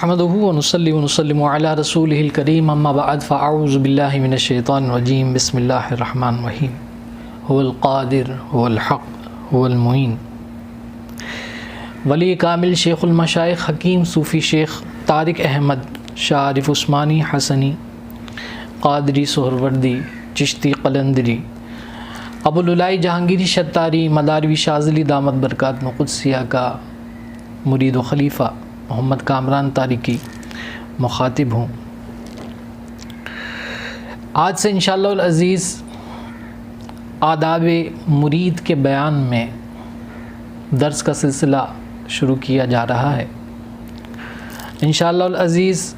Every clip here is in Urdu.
نحمده ونصلي ونسلم على رسوله الكريم اما بعد فاعوذ بالله من الشیطان الرجیم بسم اللہ الرحمن الرحیم هو القادر هو الحق هو المعین ولی کامل شیخ المشائخ حکیم صوفی شیخ طارق احمد شاہ عارف عثمانی حسنی قادری سہروردی چشتی قلندری ابوالعلائی جہانگیری شتاری مداروی شاذلی دامت برکات قدسیہ کا مرید و خلیفہ محمد کامران طارقی مخاطب ہوں۔ آج سے انشاءاللہ العزیز آداب مرید کے بیان میں درس کا سلسلہ شروع کیا جا رہا ہے۔ انشاءاللہ العزیز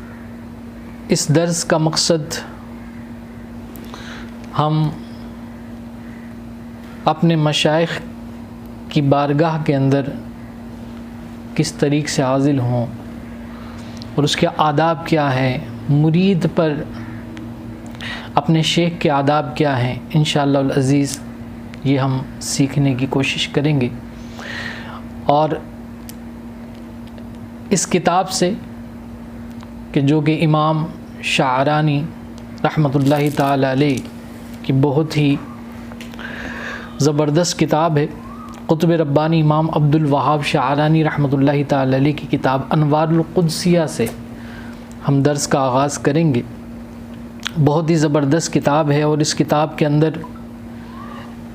اس درس کا مقصد ہم اپنے مشائخ کی بارگاہ کے اندر کس طریق سے حاضر ہوں اور اس کے آداب کیا ہیں، مرید پر اپنے شیخ کے آداب کیا ہیں، انشاءاللہ العزیز یہ ہم سیکھنے کی کوشش کریں گے۔ اور اس کتاب سے کہ جو کہ امام شعرانی رحمۃ اللہ تعالی علیہ کی بہت ہی زبردست کتاب ہے، قطب ربانی امام عبد الوہاب شعرانی رحمۃ اللہ تعالی علیہ کی کتاب انوار القدسیہ سے ہم درس کا آغاز کریں گے۔ بہت ہی زبردست کتاب ہے اور اس کتاب کے اندر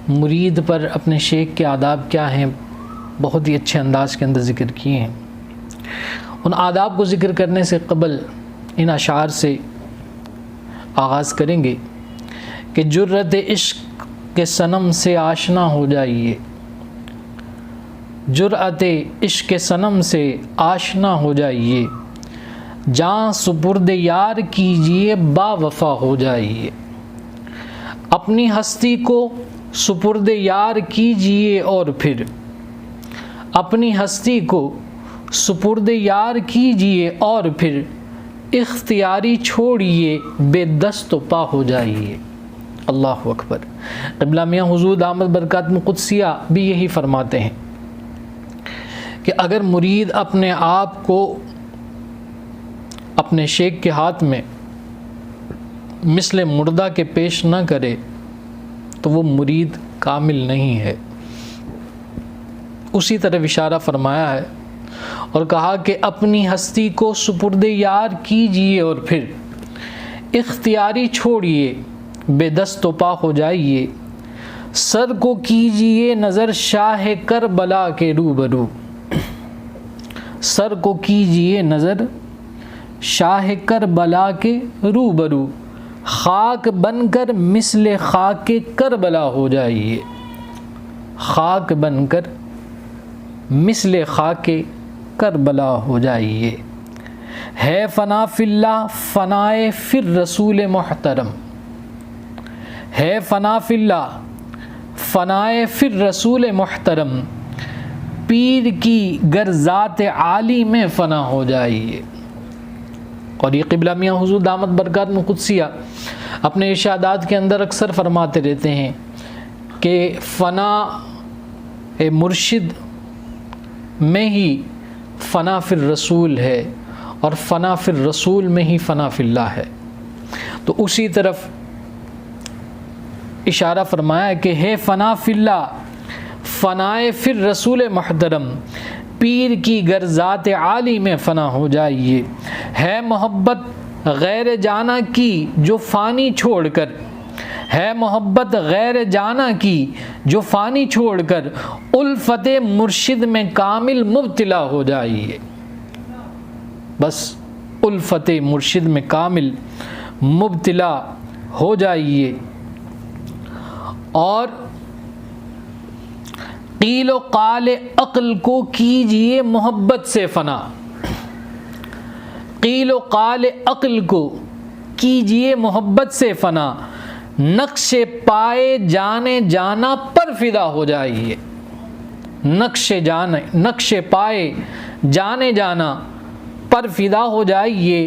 مرید پر اپنے شیخ کے آداب کیا ہیں بہت ہی اچھے انداز کے اندر ذکر کیے ہیں۔ ان آداب کو ذکر کرنے سے قبل ان اشعار سے آغاز کریں گے کہ جرت عشق کے صنم سے آشنا ہو جائیے، جرأت عشق صنم سے آشنا ہو جائیے، جاں سپرد یار کیجئے با وفا ہو جائیے، اپنی ہستی کو سپرد یار کیجئے اور پھر اپنی ہستی کو سپرد یار کیجئے اور پھر اختیاری چھوڑیے بے دست و پا ہو جائیے۔ اللہ اکبر۔ قبلہ میاں حضور دامت برکات قدسیہ بھی یہی فرماتے ہیں کہ اگر مرید اپنے آپ کو اپنے شیخ کے ہاتھ میں مثل مردہ کے پیش نہ کرے تو وہ مرید کامل نہیں ہے۔ اسی طرح اشارہ فرمایا ہے اور کہا کہ اپنی ہستی کو سپرد یار کیجئے اور پھر اختیاری چھوڑیے بے دست و پا ہو جائیے، سر کو کیجئے نظر شاہ کربلا کے روبرو، سر کو کیجئے نظر شاہ کربلا کے روبرو، خاک بن کر مثل خاک کربلا ہو جائیے، خاک بن کر مثل خاک کربلا ہو جائیے۔ ہے فنا فی اللہ فنائے فر رسول محترم، ہے فنا فی اللہ فنائے فر رسول محترم، پیر کی گر ذات عالی میں فنا ہو جائیے۔ اور یہ قبلہ میاں حضور دامت برکات قدسیہ اپنے ارشادات کے اندر اکثر فرماتے رہتے ہیں کہ فنا مرشد میں ہی فنا فی الرسول ہے اور فنا فی الرسول میں ہی فنا فی اللہ ہے۔ تو اسی طرف اشارہ فرمایا ہے کہ ہے فنا فی اللہ فنائے فر رسول محترم، پیر کی گر ذات عالی میں فنا ہو جائیے۔ ہے محبت غیر جانا کی جو فانی چھوڑ کر، ہے محبت غیر جانا کی جو فانی چھوڑ کر، الفت مرشد میں کامل مبتلا ہو جائیے۔ بس الفت مرشد میں کامل مبتلا ہو جائیے۔ اور قیل و قال عقل کو کیجئے محبت سے فنا، قیل و قال عقل کو کیجئے محبت سے فنا، نقش پائے جانے جانا پر فدا ہو جائیے، نقش پائے جانے جانا پر فدا ہو جائیے،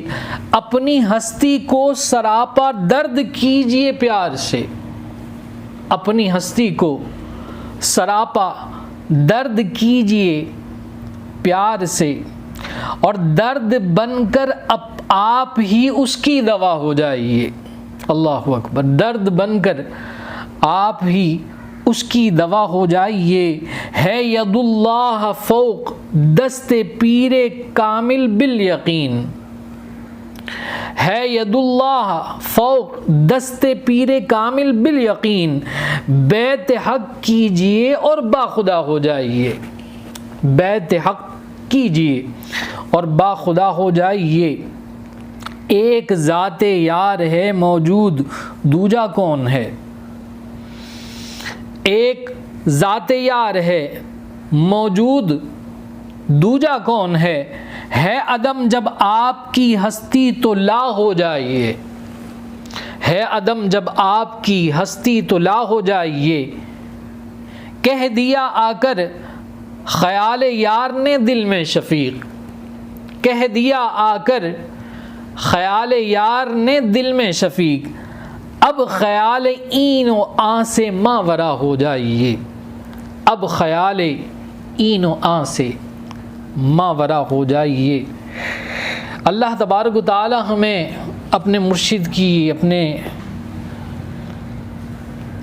اپنی ہستی کو سراپا درد کیجئے پیار سے، اپنی ہستی کو سراپا درد کیجئے پیار سے، اور درد بن کر آپ ہی اس کی دوا ہو جائیے. اللہ اکبر. درد بن کر آپ ہی اس کی دوا ہو جائیے. ہے ید اللہ فوق دست پیر کامل بالیقین. ہے ید اللہ فوق دست پیر کامل بالیقین. بیت حق کیجئے اور باخدا ہو جائیے. بیت حق کیجئے اور باخدا ہو جائیے. ایک ذات یار ہے موجود دوجا کون ہے. ایک ذات یار ہے موجود دوجا کون ہے. ہے عدم جب آپ کی ہستی تو لا ہو جائیے. ہے عدم جب آپ کی ہستی تو لا ہو جائیے. کہہ دیا آ کر خیال یار نے دل میں شفیق. کہہ دیا آ کر خیال یار نے دل میں شفیق. اب خیال این و آن سے ماورا ہو جائیے. اب خیال این و آن سے ماورا ہو جائیے. اللہ تبارک و تعالی ہمیں اپنے مرشد کی، اپنے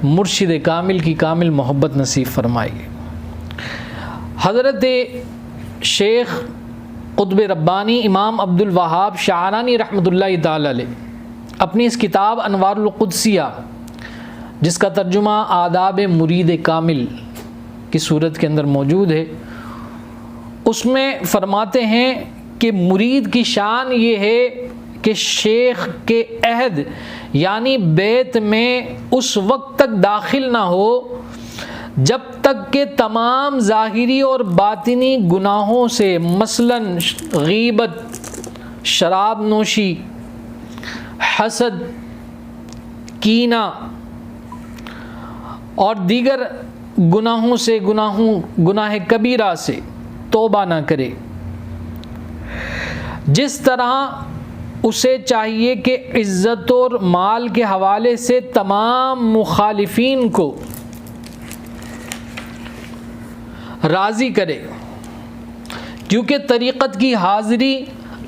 مرشد کامل کی کامل محبت نصیب فرمائیے. حضرت شیخ قطب ربانی امام عبد الوہاب شعرانی رحمۃ اللہ تعالی علیہ اپنی اس کتاب انوار القدسیہ، جس کا ترجمہ آداب مرید کامل کی صورت کے اندر موجود ہے، اس میں فرماتے ہیں کہ مرید کی شان یہ ہے کہ شیخ کے عہد یعنی بیت میں اس وقت تک داخل نہ ہو جب تک کہ تمام ظاہری اور باطنی گناہوں سے، مثلاً غیبت، شراب نوشی، حسد، کینہ اور دیگر گناہوں سے، گناہ کبیرہ سے توبہ نہ کرے. جس طرح اسے چاہیے کہ عزت اور مال کے حوالے سے تمام مخالفین کو راضی کرے، کیونکہ طریقت کی حاضری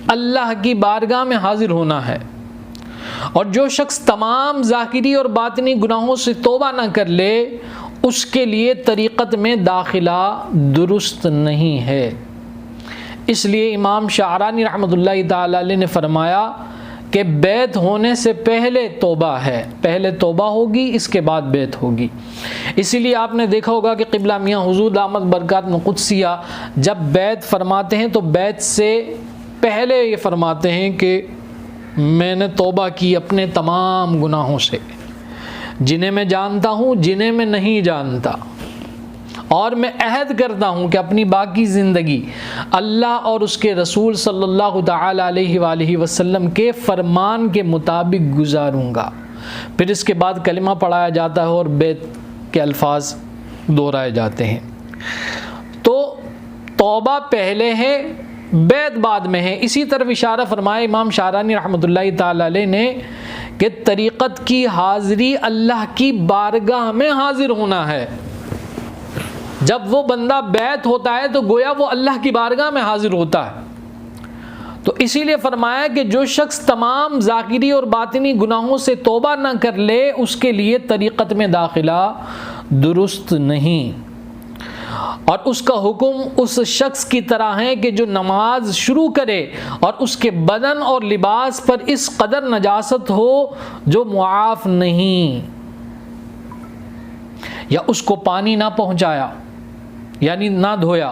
اللہ کی بارگاہ میں حاضر ہونا ہے. اور جو شخص تمام ظاہری اور باطنی گناہوں سے توبہ نہ کر لے، اس کے لیے طریقت میں داخلہ درست نہیں ہے. اس لیے امام شعرانی رحمۃ اللہ تعالی علیہ نے فرمایا کہ بیت ہونے سے پہلے توبہ ہے. پہلے توبہ ہوگی، اس کے بعد بیت ہوگی. اسی لیے آپ نے دیکھا ہوگا کہ قبلہ میاں حضور دامت برکات قدسیہ جب بیت فرماتے ہیں تو بیت سے پہلے یہ فرماتے ہیں کہ میں نے توبہ کی اپنے تمام گناہوں سے، جنہیں میں جانتا ہوں، جنہیں میں نہیں جانتا، اور میں عہد کرتا ہوں کہ اپنی باقی زندگی اللہ اور اس کے رسول صلی اللہ تعالی علیہ وآلہ وسلم کے فرمان کے مطابق گزاروں گا. پھر اس کے بعد کلمہ پڑھایا جاتا ہے اور بیت کے الفاظ دہرائے جاتے ہیں. تو توبہ پہلے ہے، بیت بعد میں ہے. اسی طرف اشارہ فرمایا امام شعرانی رحمۃ اللہ تعالی علیہ نے کہ طریقت کی حاضری اللہ کی بارگاہ میں حاضر ہونا ہے. جب وہ بندہ بیت ہوتا ہے تو گویا وہ اللہ کی بارگاہ میں حاضر ہوتا ہے. تو اسی لیے فرمایا کہ جو شخص تمام ظاہری اور باطنی گناہوں سے توبہ نہ کر لے، اس کے لیے طریقت میں داخلہ درست نہیں. اور اس کا حکم اس شخص کی طرح ہے کہ جو نماز شروع کرے اور اس کے بدن اور لباس پر اس قدر نجاست ہو جو معاف نہیں، یا اس کو پانی نہ پہنچایا یعنی نہ دھویا،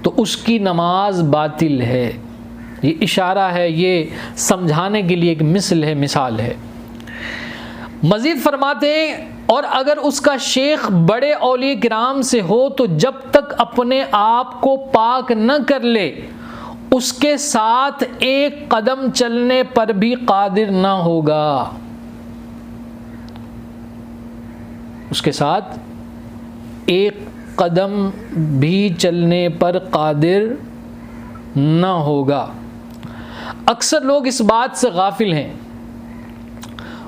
تو اس کی نماز باطل ہے. یہ اشارہ ہے، یہ سمجھانے کے لیے ایک مثال ہے. مزید فرماتے ہیں اور اگر اس کا شیخ بڑے اولیاء کرام سے ہو تو جب تک اپنے آپ کو پاک نہ کر لے، اس کے ساتھ ایک قدم چلنے پر بھی قادر نہ ہوگا. اس کے ساتھ ایک قدم بھی چلنے پر قادر نہ ہوگا. اکثر لوگ اس بات سے غافل ہیں.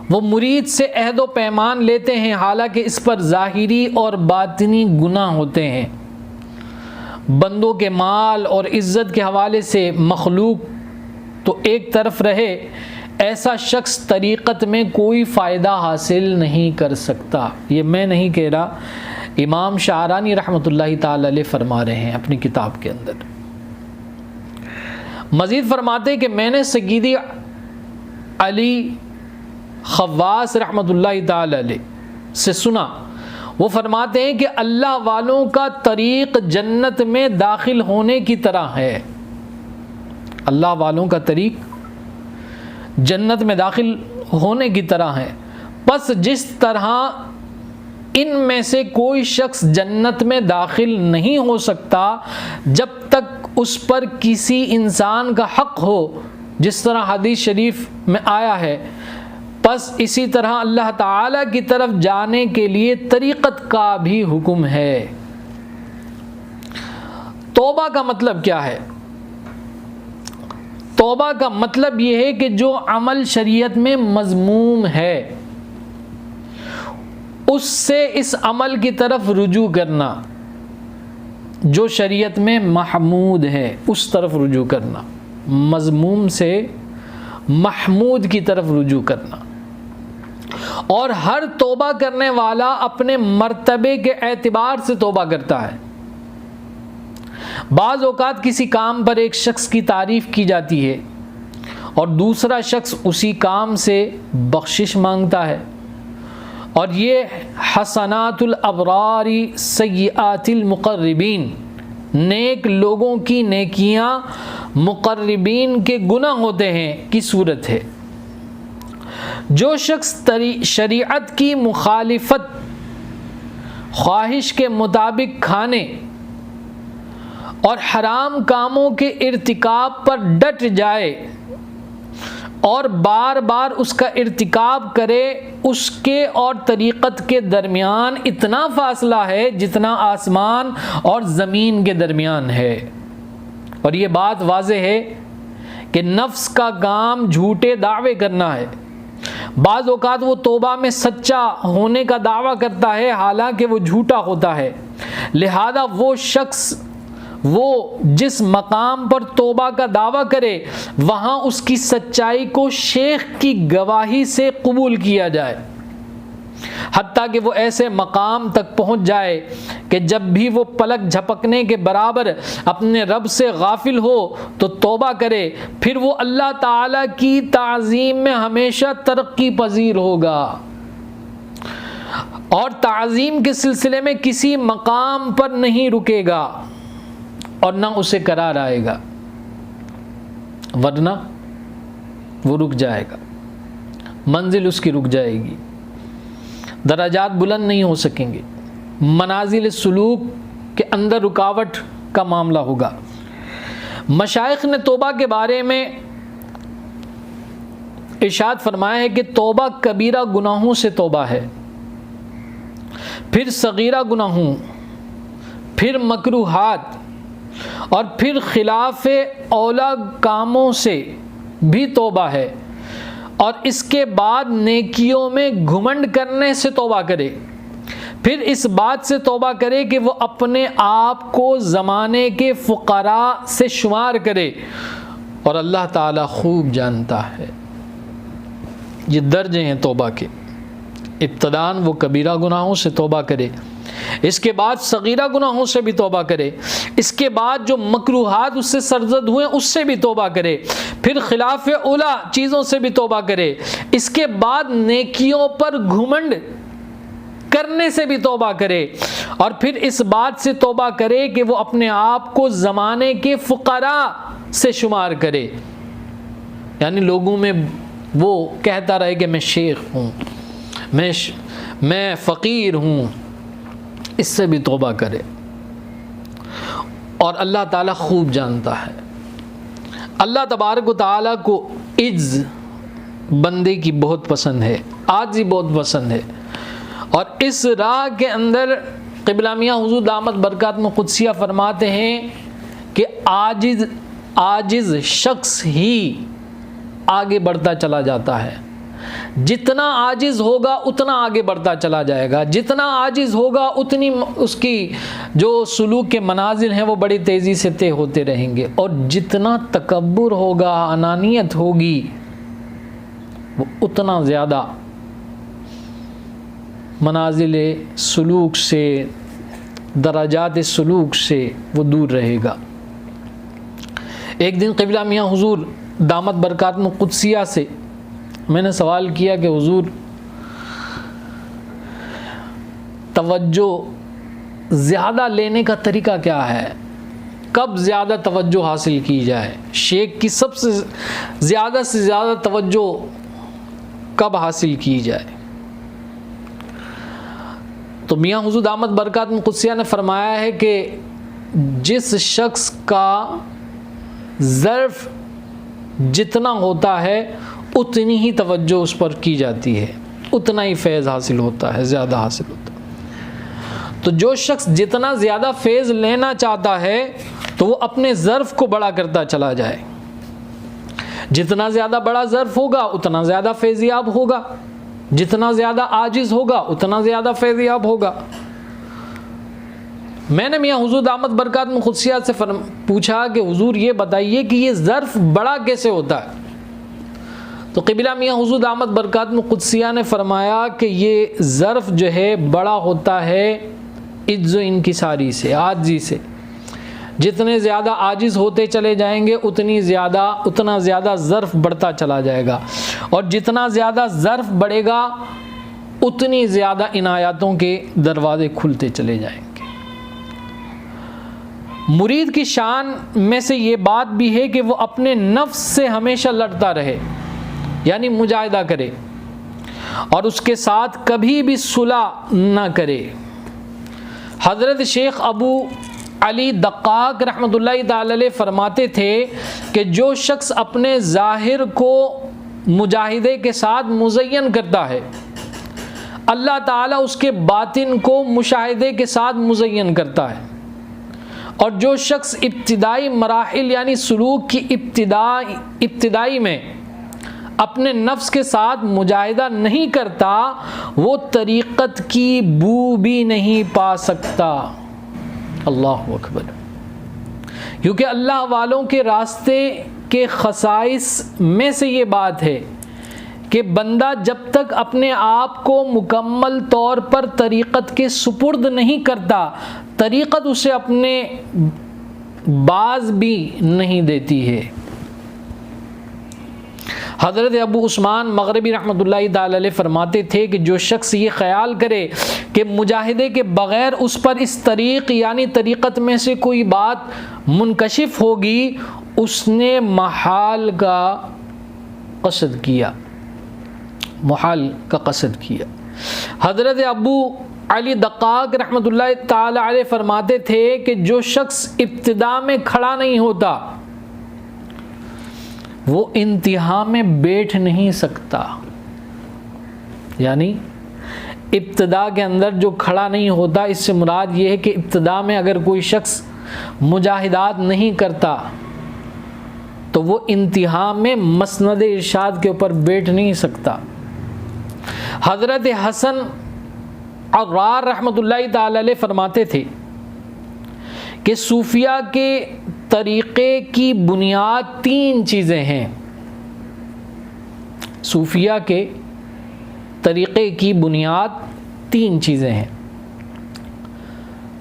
وہ مرید سے عہد و پیمان لیتے ہیں حالانکہ اس پر ظاہری اور باطنی گناہ ہوتے ہیں. بندوں کے مال اور عزت کے حوالے سے مخلوق تو ایک طرف رہے، ایسا شخص طریقت میں کوئی فائدہ حاصل نہیں کر سکتا۔ یہ میں نہیں کہہ رہا، امام شعرانی رحمۃ اللہ تعالی علیہ فرما رہے ہیں اپنی کتاب کے اندر۔ مزید فرماتے ہیں کہ میں نے سیدی علی خواص رحمۃ اللہ تعالی علیہ سے سنا، وہ فرماتے ہیں کہ اللہ والوں کا طریق جنت میں داخل ہونے کی طرح ہے۔ اللہ والوں کا طریق جنت میں داخل ہونے کی طرح ہے، پس جس طرح ان میں سے کوئی شخص جنت میں داخل نہیں ہو سکتا جب تک اس پر کسی انسان کا حق ہو، جس طرح حدیث شریف میں آیا ہے، پس اسی طرح اللہ تعالی کی طرف جانے کے لیے طریقت کا بھی حکم ہے۔ توبہ کا مطلب کیا ہے؟ توبہ کا مطلب یہ ہے کہ جو عمل شریعت میں مذموم ہے اس سے اس عمل کی طرف رجوع کرنا، جو شریعت میں محمود ہے اس طرف رجوع کرنا، مذموم سے محمود کی طرف رجوع کرنا۔ اور ہر توبہ کرنے والا اپنے مرتبے کے اعتبار سے توبہ کرتا ہے۔ بعض اوقات کسی کام پر ایک شخص کی تعریف کی جاتی ہے اور دوسرا شخص اسی کام سے بخشش مانگتا ہے، اور یہ حسنات الابرار سیئات المقربین، نیک لوگوں کی نیکیاں مقربین کے گناہ ہوتے ہیں کی صورت ہے۔ جو شخص شریعت کی مخالفت خواہش کے مطابق کھانے اور حرام کاموں کے ارتکاب پر ڈٹ جائے اور بار بار اس کا ارتکاب کرے، اس کے اور طریقت کے درمیان اتنا فاصلہ ہے جتنا آسمان اور زمین کے درمیان ہے۔ اور یہ بات واضح ہے کہ نفس کا کام جھوٹے دعوے کرنا ہے۔ بعض اوقات وہ توبہ میں سچا ہونے کا دعویٰ کرتا ہے حالانکہ وہ جھوٹا ہوتا ہے، لہذا وہ شخص جس مقام پر توبہ کا دعویٰ کرے وہاں اس کی سچائی کو شیخ کی گواہی سے قبول کیا جائے، حتیٰ کہ وہ ایسے مقام تک پہنچ جائے کہ جب بھی وہ پلک جھپکنے کے برابر اپنے رب سے غافل ہو تو توبہ کرے، پھر وہ اللہ تعالی کی تعظیم میں ہمیشہ ترقی پذیر ہوگا اور تعظیم کے سلسلے میں کسی مقام پر نہیں رکے گا اور نہ اسے قرار آئے گا، ورنہ وہ رک جائے گا، منزل اس کی رک جائے گی، درجات بلند نہیں ہو سکیں گے، منازل سلوک کے اندر رکاوٹ کا معاملہ ہوگا۔ مشائخ نے توبہ کے بارے میں ارشاد فرمایا ہے کہ توبہ کبیرہ گناہوں سے توبہ ہے، پھر صغیرہ گناہوں، پھر مکروہات، اور پھر خلاف اولا کاموں سے بھی توبہ ہے، اور اس کے بعد نیکیوں میں گھمنڈ کرنے سے توبہ کرے، پھر اس بات سے توبہ کرے کہ وہ اپنے آپ کو زمانے کے فقراء سے شمار کرے، اور اللہ تعالی خوب جانتا ہے۔ یہ درجے ہیں توبہ کے۔ ابتداً وہ کبیرہ گناہوں سے توبہ کرے، اس کے بعد صغیرہ گناہوں سے بھی توبہ کرے، اس کے بعد جو مکروہات اس سے سرزد ہوئے اس سے بھی توبہ کرے، پھر خلاف اولا چیزوں سے بھی توبہ کرے، اس کے بعد نیکیوں پر گھمنڈ کرنے سے بھی توبہ کرے، اور پھر اس بات سے توبہ کرے کہ وہ اپنے آپ کو زمانے کے فقراء سے شمار کرے، یعنی لوگوں میں وہ کہتا رہے کہ میں شیخ ہوں، میں فقیر ہوں، اس سے بھی توبہ کرے۔ اور اللہ تعالیٰ خوب جانتا ہے، اللہ تبارک و تعالیٰ کو عجز بندے کی بہت پسند ہے، عاجزی بہت پسند ہے، اور اس راہ کے اندر قبلہ میاں حضور دامت برکات میں قدسیہ فرماتے ہیں کہ عاجز شخص ہی آگے بڑھتا چلا جاتا ہے، جتنا عاجز ہوگا اتنا آگے بڑھتا چلا جائے گا، جتنا عاجز ہوگا اتنی اس کی جو سلوک کے منازل ہیں وہ بڑی تیزی سے طے ہوتے رہیں گے، اور جتنا تکبر ہوگا، انانیت ہوگی، وہ اتنا زیادہ منازل سلوک سے، درجات سلوک سے وہ دور رہے گا۔ ایک دن قبلہ میاں حضور دامت برکاتہ قدسیہ سے میں نے سوال کیا کہ حضور توجہ زیادہ لینے کا طریقہ کیا ہے، کب زیادہ توجہ حاصل کی جائے، شیخ کی سب سے زیادہ توجہ کب حاصل کی جائے؟ تو میاں حضور دامت برکاتہ قدسیہ نے فرمایا ہے کہ جس شخص کا ظرف جتنا ہوتا ہے اتنی ہی توجہ اس پر کی جاتی ہے، اتنا ہی فیض حاصل ہوتا ہے، زیادہ حاصل ہوتا ہے۔ تو جو شخص جتنا زیادہ فیض لینا چاہتا ہے تو وہ اپنے ظرف کو بڑا کرتا چلا جائے، جتنا زیادہ بڑا ظرف ہوگا اتنا زیادہ فیضیاب ہوگا، جتنا زیادہ عاجز ہوگا اتنا زیادہ فیضیاب ہوگا۔ میں نے میاں حضور دامت برکاتہ قدسیہ سے پوچھا کہ حضور یہ بتائیے کہ یہ ظرف بڑا کیسے ہوتا ہے؟ تو قبلہ میاں حضور دامت برکاتہ قدسیہ نے فرمایا کہ یہ ظرف جو ہے بڑا ہوتا ہے عجز و انکساری سے، عاجزی سے۔ جتنے زیادہ عاجز ہوتے چلے جائیں گے اتنا زیادہ ظرف بڑھتا چلا جائے گا، اور جتنا زیادہ ظرف بڑھے گا اتنی زیادہ عنایاتوں کے دروازے کھلتے چلے جائیں گے۔ مرید کی شان میں سے یہ بات بھی ہے کہ وہ اپنے نفس سے ہمیشہ لڑتا رہے، یعنی مجاہدہ کرے، اور اس کے ساتھ کبھی بھی صلح نہ کرے۔ حضرت شیخ ابو علی دقاق رحمۃ اللہ تعالی علیہ فرماتے تھے کہ جو شخص اپنے ظاہر کو مجاہدے کے ساتھ مزین کرتا ہے، اللہ تعالیٰ اس کے باطن کو مشاہدے کے ساتھ مزین کرتا ہے، اور جو شخص ابتدائی مراحل یعنی سلوک کی ابتدائی میں اپنے نفس کے ساتھ مجاہدہ نہیں کرتا وہ طریقت کی بو بھی نہیں پا سکتا۔ اللہ اکبر۔ کیونکہ اللہ والوں کے راستے کے خصائص میں سے یہ بات ہے کہ بندہ جب تک اپنے آپ کو مکمل طور پر طریقت کے سپرد نہیں کرتا، طریقت اسے اپنے باز بھی نہیں دیتی ہے۔ حضرت ابو عثمان مغربی رحمۃ اللہ تعالی علیہ فرماتے تھے کہ جو شخص یہ خیال کرے کہ مجاہدے کے بغیر اس پر اس طریق یعنی طریقت میں سے کوئی بات منکشف ہوگی، اس نے محال کا قصد کیا، محال کا قصد کیا۔ حضرت ابو علی دقاق رحمۃ اللہ تعالی علیہ فرماتے تھے کہ جو شخص ابتدا میں کھڑا نہیں ہوتا وہ انتہا میں بیٹھ نہیں سکتا، یعنی ابتدا کے اندر جو کھڑا نہیں ہوتا، اس سے مراد یہ ہے کہ ابتدا میں اگر کوئی شخص مجاہدات نہیں کرتا تو وہ انتہا میں مسند ارشاد کے اوپر بیٹھ نہیں سکتا۔ حضرت حسن عرار رحمۃ اللہ تعالی علیہ فرماتے تھے کہ صوفیہ کے طریقے کی بنیاد 3 چیزیں ہیں۔ صوفیہ کے طریقے کی بنیاد 3 چیزیں ہیں۔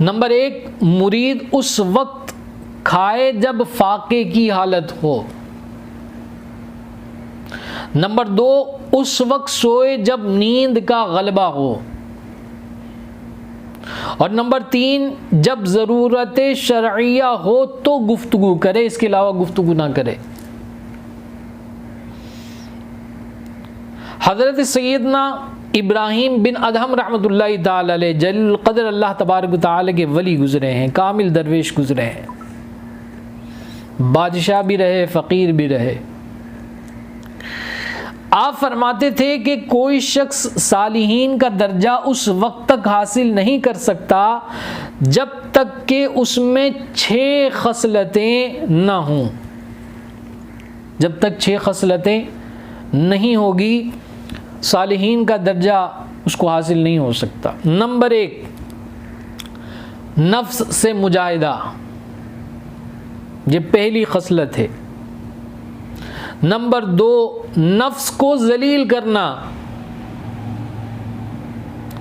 نمبر 1، مرید اس وقت کھائے جب فاقے کی حالت ہو۔ نمبر 2، اس وقت سوئے جب نیند کا غلبہ ہو۔ اور نمبر 3، جب ضرورت شرعیہ ہو تو گفتگو کرے، اس کے علاوہ گفتگو نہ کرے۔ حضرت سیدنا ابراہیم بن ادہم رحمۃ اللہ تعالی علیہ جلیل القدر اللہ تبارک و تعالی کے ولی گزرے ہیں، کامل درویش گزرے ہیں، بادشاہ بھی رہے، فقیر بھی رہے۔ آپ فرماتے تھے کہ کوئی شخص صالحین کا درجہ اس وقت تک حاصل نہیں کر سکتا جب تک کہ اس میں 6 خصلتیں نہ ہوں۔ جب تک 6 خصلتیں نہیں ہوگی صالحین کا درجہ اس کو حاصل نہیں ہو سکتا۔ نمبر 1 نفس سے مجاہدہ، یہ پہلی خصلت ہے۔ نمبر 2 نفس کو ذلیل کرنا،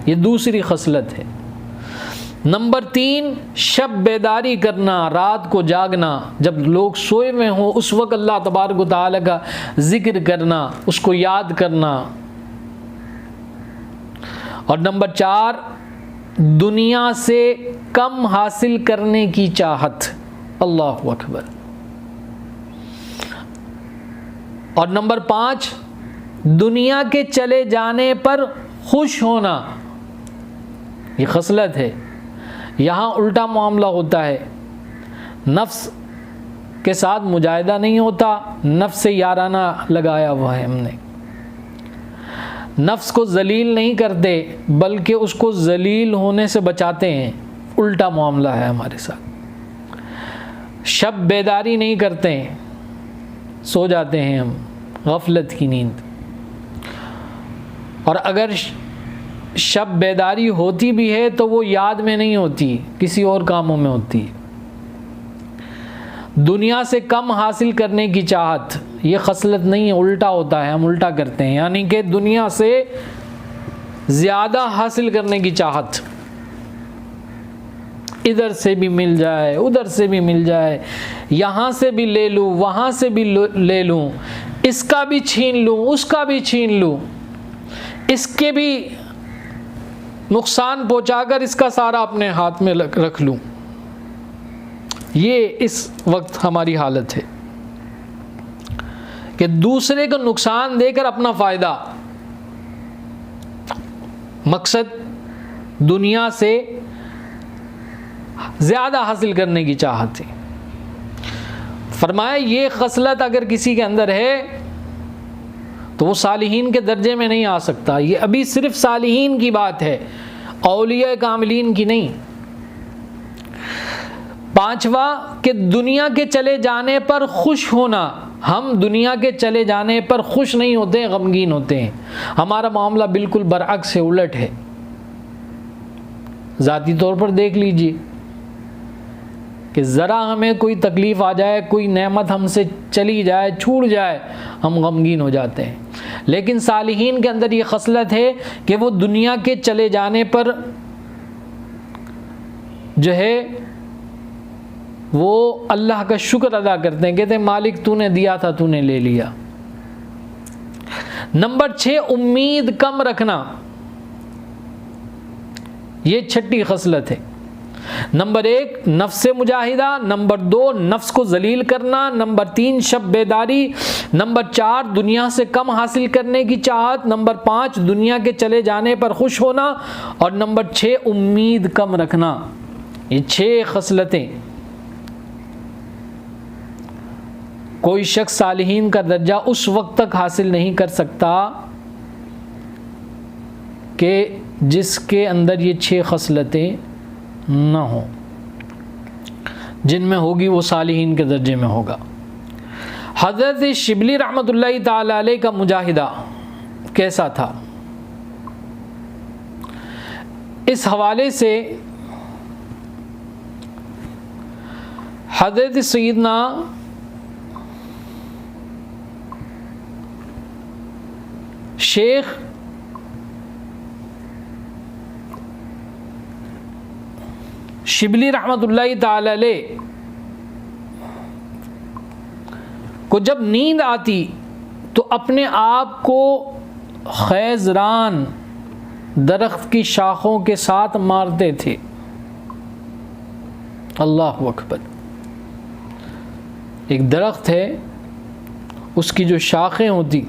یہ دوسری خصلت ہے۔ نمبر 3 شب بیداری کرنا، رات کو جاگنا، جب لوگ سوئے ہوئے ہوں اس وقت اللہ تبارک و تعالیٰ کا ذکر کرنا، اس کو یاد کرنا۔ اور نمبر 4 دنیا سے کم حاصل کرنے کی چاہت، اللہ اکبر۔ اور نمبر 5 دنیا کے چلے جانے پر خوش ہونا، یہ خصلت ہے۔ یہاں الٹا معاملہ ہوتا ہے، نفس کے ساتھ مجاہدہ نہیں ہوتا، نفس سے یارانہ لگایا ہوا ہے ہم نے، نفس کو ذلیل نہیں کرتے بلکہ اس کو ذلیل ہونے سے بچاتے ہیں، الٹا معاملہ ہے ہمارے ساتھ۔ شب بیداری نہیں کرتے ہیں، سو جاتے ہیں ہم، غفلت کی نیند۔ اور اگر شب بیداری ہوتی بھی ہے تو وہ یاد میں نہیں ہوتی، کسی اور کاموں میں ہوتی ہے۔ دنیا سے کم حاصل کرنے کی چاہت، یہ خصلت نہیں ہے، الٹا ہوتا ہے، ہم الٹا کرتے ہیں، یعنی کہ دنیا سے زیادہ حاصل کرنے کی چاہت، ادھر سے بھی مل جائے ادھر سے بھی مل جائے، یہاں سے بھی لے لوں وہاں سے بھی لے لوں، اس کا بھی چھین لوں اس کا بھی چھین لوں، اس کے بھی نقصان پہنچا کر اس کا سارا اپنے ہاتھ میں رکھ لوں۔ یہ اس وقت ہماری حالت ہے کہ دوسرے کو نقصان دے کر اپنا فائدہ، مقصد دنیا سے زیادہ حاصل کرنے کی چاہت ہے۔ فرمایا یہ خصلت اگر کسی کے اندر ہے تو وہ صالحین کے درجے میں نہیں آ سکتا۔ یہ ابھی صرف صالحین کی بات ہے، اولیاء کاملین کی نہیں۔ 5واں کہ دنیا کے چلے جانے پر خوش ہونا، ہم دنیا کے چلے جانے پر خوش نہیں ہوتے ہیں، غمگین ہوتے ہیں۔ ہمارا معاملہ بالکل برعکس ہے، الٹ ہے۔ ذاتی طور پر دیکھ لیجئے کہ ذرا ہمیں کوئی تکلیف آ جائے، کوئی نعمت ہم سے چلی جائے، چھوٹ جائے، ہم غمگین ہو جاتے ہیں۔ لیکن صالحین کے اندر یہ خصلت ہے کہ وہ دنیا کے چلے جانے پر جو ہے وہ اللہ کا شکر ادا کرتے ہیں، کہتے ہیں مالک تو نے دیا تھا تو نے لے لیا۔ نمبر 6 امید کم رکھنا، یہ 6ٹھی خصلت ہے۔ نمبر 1 نفس سے مجاہدہ، نمبر 2 نفس کو ذلیل کرنا، نمبر 3 شب بیداری، نمبر 4 دنیا سے کم حاصل کرنے کی چاہت، نمبر 5 دنیا کے چلے جانے پر خوش ہونا، اور نمبر 6 امید کم رکھنا۔ یہ 6 خصلتیں کوئی شخص صالحین کا درجہ اس وقت تک حاصل نہیں کر سکتا کہ جس کے اندر یہ 6 خصلتیں نہ ہوں، جن میں ہوگی وہ صالحین کے درجے میں ہوگا۔ حضرت شبلی رحمۃ اللہ تعالی علیہ کا مجاہدہ کیسا تھا؟ اس حوالے سے حضرت سیدنا شیخ شبلی رحمۃ اللہ تعالی علیہ کو جب نیند آتی تو اپنے آپ کو خیزران درخت کی شاخوں کے ساتھ مارتے تھے۔ اللہ اکبر۔ ایک درخت ہے، اس کی جو شاخیں ہوتی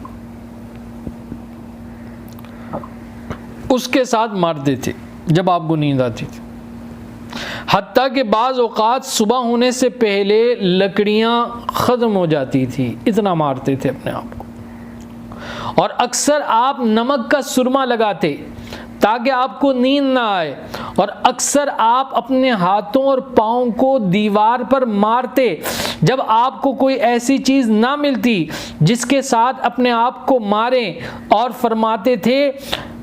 اس کے ساتھ مارتے تھے جب آپ کو نیند آتی تھی، حتیٰ کہ بعض اوقات صبح ہونے سے پہلے لکڑیاں ختم ہو جاتی تھی، اتنا مارتے تھے اپنے آپ کو۔ اور اکثر آپ نمک کا سرما لگاتے تاکہ آپ کو نیند نہ آئے، اور اکثر آپ اپنے ہاتھوں اور پاؤں کو دیوار پر مارتے جب آپ کو کوئی ایسی چیز نہ ملتی جس کے ساتھ اپنے آپ کو ماریں، اور فرماتے تھے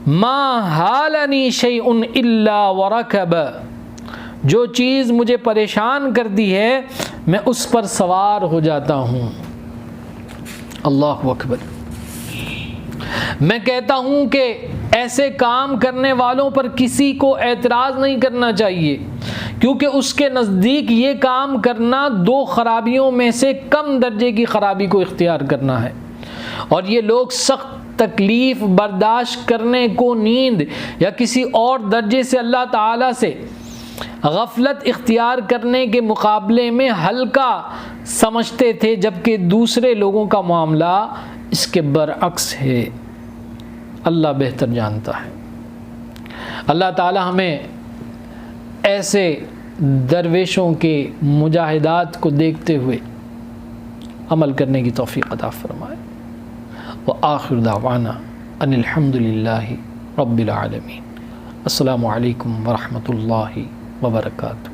ما حالنی شیء الا ورکب، جو چیز مجھے پریشان کرتی ہے میں اس پر سوار ہو جاتا ہوں۔ اللہ اکبر۔ میں کہتا ہوں کہ ایسے کام کرنے والوں پر کسی کو اعتراض نہیں کرنا چاہیے، کیونکہ اس کے نزدیک یہ کام کرنا 2 خرابیوں میں سے کم درجے کی خرابی کو اختیار کرنا ہے، اور یہ لوگ سخت تکلیف برداشت کرنے کو نیند یا کسی اور درجے سے اللہ تعالیٰ سے غفلت اختیار کرنے کے مقابلے میں ہلکا سمجھتے تھے، جبکہ دوسرے لوگوں کا معاملہ اس کے برعکس ہے۔ اللہ بہتر جانتا ہے۔ اللہ تعالی ہمیں ایسے درویشوں کے مجاہدات کو دیکھتے ہوئے عمل کرنے کی توفیق عطا فرمائے۔ وآخر دعوانا ان الحمد للہ رب العالمین۔ السلام علیکم ورحمۃ اللہ وبرکاتہ۔